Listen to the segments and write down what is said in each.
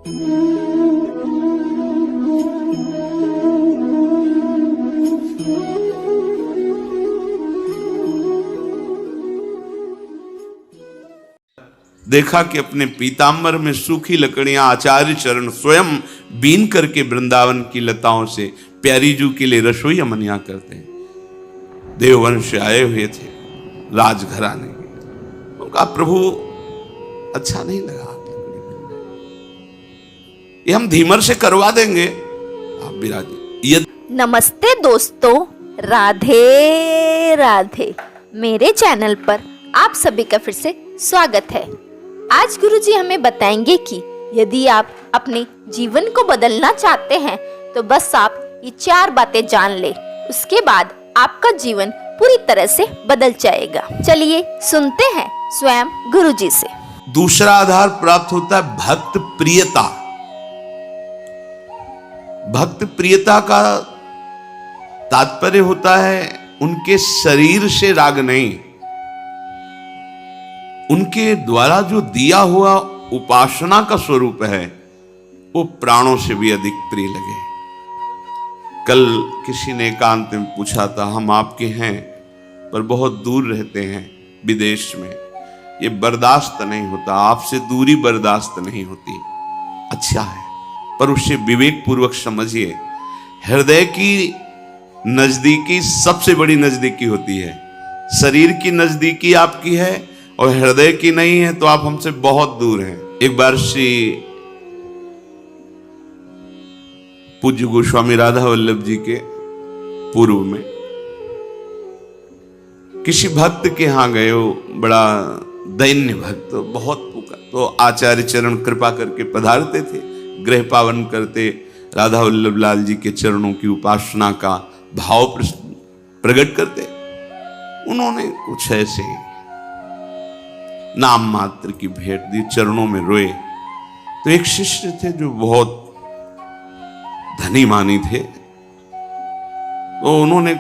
देखा कि अपने पीताम्बर में सूखी लकड़ियां आचार्य चरण स्वयं बीन करके वृंदावन की लताओं से प्यारी जू के लिए रसोई अमनिया करते हैं। देववंश आए हुए थे राजघराने के। उनका प्रभु अच्छा नहीं लगा, ये हम धीमर से करवा देंगे, आप विराजिए। नमस्ते दोस्तों, राधे राधे। मेरे चैनल पर आप सभी का फिर से स्वागत है। आज गुरुजी हमें बताएंगे कि यदि आप अपने जीवन को बदलना चाहते हैं तो बस आप ये 4 बातें जान ले, उसके बाद आपका जीवन पूरी तरह से बदल जाएगा। चलिए सुनते हैं स्वयं गुरुजी से। दूसरा आधार प्राप्त होता है भक्त प्रियता। भक्त प्रियता का तात्पर्य होता है उनके शरीर से राग नहीं, उनके द्वारा जो दिया हुआ उपासना का स्वरूप है वो प्राणों से भी अधिक प्रिय लगे। कल किसी ने एकांत में पूछा था, हम आपके हैं पर बहुत दूर रहते हैं विदेश में, ये बर्दाश्त नहीं होता, आपसे दूरी बर्दाश्त नहीं होती। अच्छा है, पर उसे विवेक पूर्वक समझिए। हृदय की नजदीकी सबसे बड़ी नजदीकी होती है। शरीर की नजदीकी आपकी है और हृदय की नहीं है तो आप हमसे बहुत दूर हैं। एक बार श्री पूज्य गोस्वामी राधा वल्लभ जी के पूर्व में किसी भक्त के यहां गए, हो बड़ा दैन्य भक्त, बहुत पुकार, तो आचार्य चरण कृपा करके पधारते थे, गृह पावन करते, राधा वल्लभ लाल जी के चरणों की उपासना का भाव प्रकट करते। उन्होंने कुछ ऐसे नाम मात्र की भेंट दी, चरणों में रोए। तो एक शिष्य थे जो बहुत धनी मानी थे, तो उन्होंने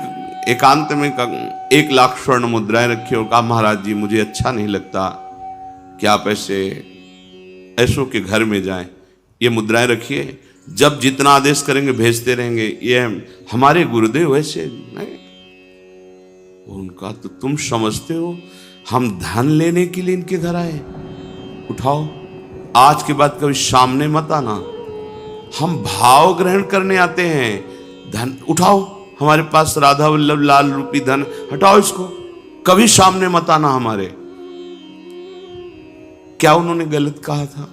एकांत में 1 लाख स्वर्ण मुद्राएं रखी और कहा, महाराज जी मुझे अच्छा नहीं लगता कि आप ऐसों के घर में जाएं, ये मुद्राएं रखिए, जब जितना आदेश करेंगे भेजते रहेंगे, ये हमारे गुरुदेव ऐसे नहीं। उनका तो तुम समझते हो हम धन लेने के लिए इनके घर आए, उठाओ, आज के बाद कभी सामने मत आना, हम भाव ग्रहण करने आते हैं, धन उठाओ, हमारे पास राधा वल्लभ लाल रूपी धन, हटाओ इसको, कभी सामने मत आना हमारे। क्या उन्होंने गलत कहा था?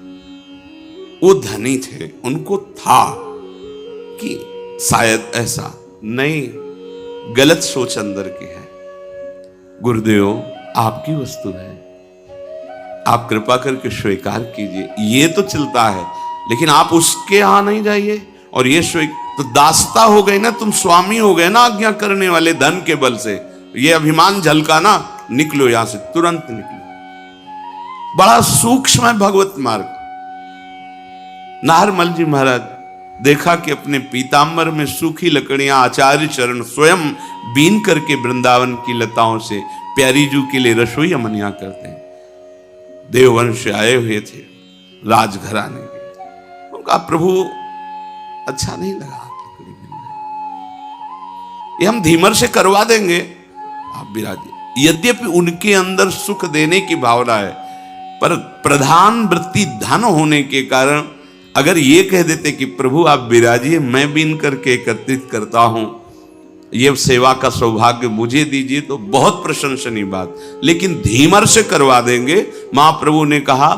वो धनी थे, उनको था कि शायद ऐसा नहीं, गलत सोच अंदर की है। गुरुदेव आपकी वस्तु है, आप कृपा करके स्वीकार कीजिए, ये तो चलता है, लेकिन आप उसके यहां नहीं जाइए। और ये तो दासता हो गई ना, तुम स्वामी हो गए ना आज्ञा करने वाले, धन के बल से ये अभिमान झलका ना, निकलो यहां से, तुरंत निकलो। बड़ा सूक्ष्म है भगवत मार्ग। नाहरमल जी महाराज देखा कि अपने पीताम्बर में सूखी लकड़ियां आचार्य चरण स्वयं बीन करके वृंदावन की लताओं से प्यारी जू के लिए रसोई अमनिया करते हैं। देववंश आए हुए थे राजघराने के। उनका प्रभु अच्छा नहीं लगा, ये हम धीमर से करवा देंगे, आप विराजिए। यद्यपि उनके अंदर सुख देने की भावना है, पर प्रधान वृत्ति धन होने के कारण अगर ये कह देते कि प्रभु आप विराजिए, मैं बीन करके एकत्रित करता हूं, ये सेवा का सौभाग्य मुझे दीजिए, तो बहुत प्रशंसनीय बात। लेकिन धीमर से करवा देंगे। महाप्रभु ने कहा,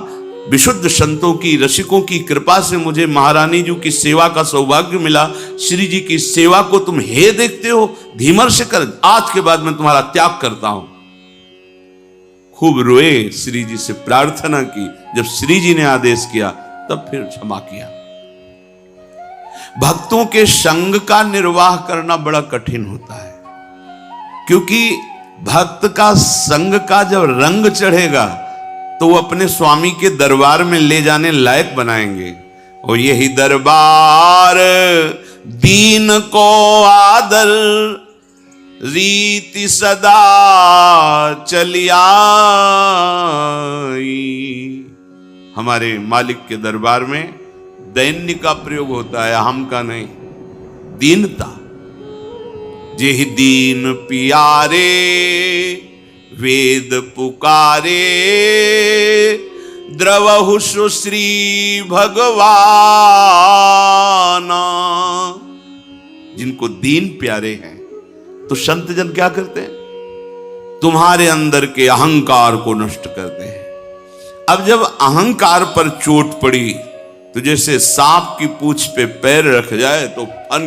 विशुद्ध संतों की, रसिकों की कृपा से मुझे महारानी जी की सेवा का सौभाग्य मिला, श्री जी की सेवा को तुम हे देखते हो, धीमर से कर, आज के बाद मैं तुम्हारा त्याग करता हूं। खूब रोए, श्री जी से प्रार्थना की, जब श्री जी ने आदेश किया तब फिर क्षमा किया। भक्तों के संग का निर्वाह करना बड़ा कठिन होता है, क्योंकि भक्त का संग का जब रंग चढ़ेगा तो वो अपने स्वामी के दरबार में ले जाने लायक बनाएंगे। और यही दरबार दीन को आदर रीति सदा चलिया, हमारे मालिक के दरबार में दैन्य का प्रयोग होता है, अहम का नहीं। दीनता, जेहि दीन पियारे वेद पुकारे, द्रवहु सुश्री भगवाना। जिनको दीन प्यारे हैं तो संत जन क्या करते हैं? तुम्हारे अंदर के अहंकार को नष्ट करते हैं। अब जब अहंकार पर चोट पड़ी तो जैसे सांप की पूंछ पे पैर रख जाए तो फन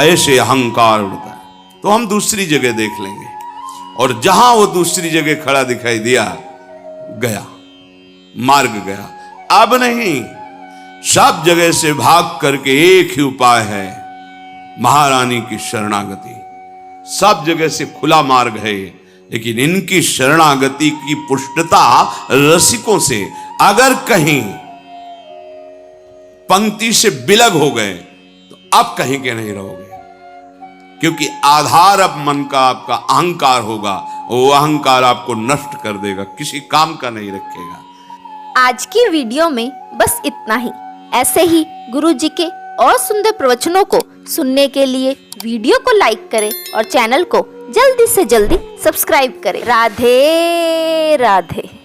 ऐसे अहंकार उड़ता है। तो हम दूसरी जगह देख लेंगे, और जहां वो दूसरी जगह खड़ा दिखाई दिया, गया, मार्ग गया। अब नहीं, सब जगह से भाग करके एक ही उपाय है, महारानी की शरणागति। सब जगह से खुला मार्ग है, लेकिन इनकी शरणागति की पुष्टता रसिकों से। अगर कहीं पंक्ति से बिलग हो गए तो अब कहीं के नहीं रहोगे, क्योंकि आधार अब मन का आपका अहंकार होगा, वो अहंकार आपको नष्ट कर देगा, किसी काम का नहीं रखेगा। आज की वीडियो में बस इतना ही। ऐसे ही गुरुजी के और सुंदर प्रवचनों को सुनने के लिए वीडियो को लाइक करें और चैनल को जल्दी से जल्दी सब्सक्राइब करें। राधे राधे।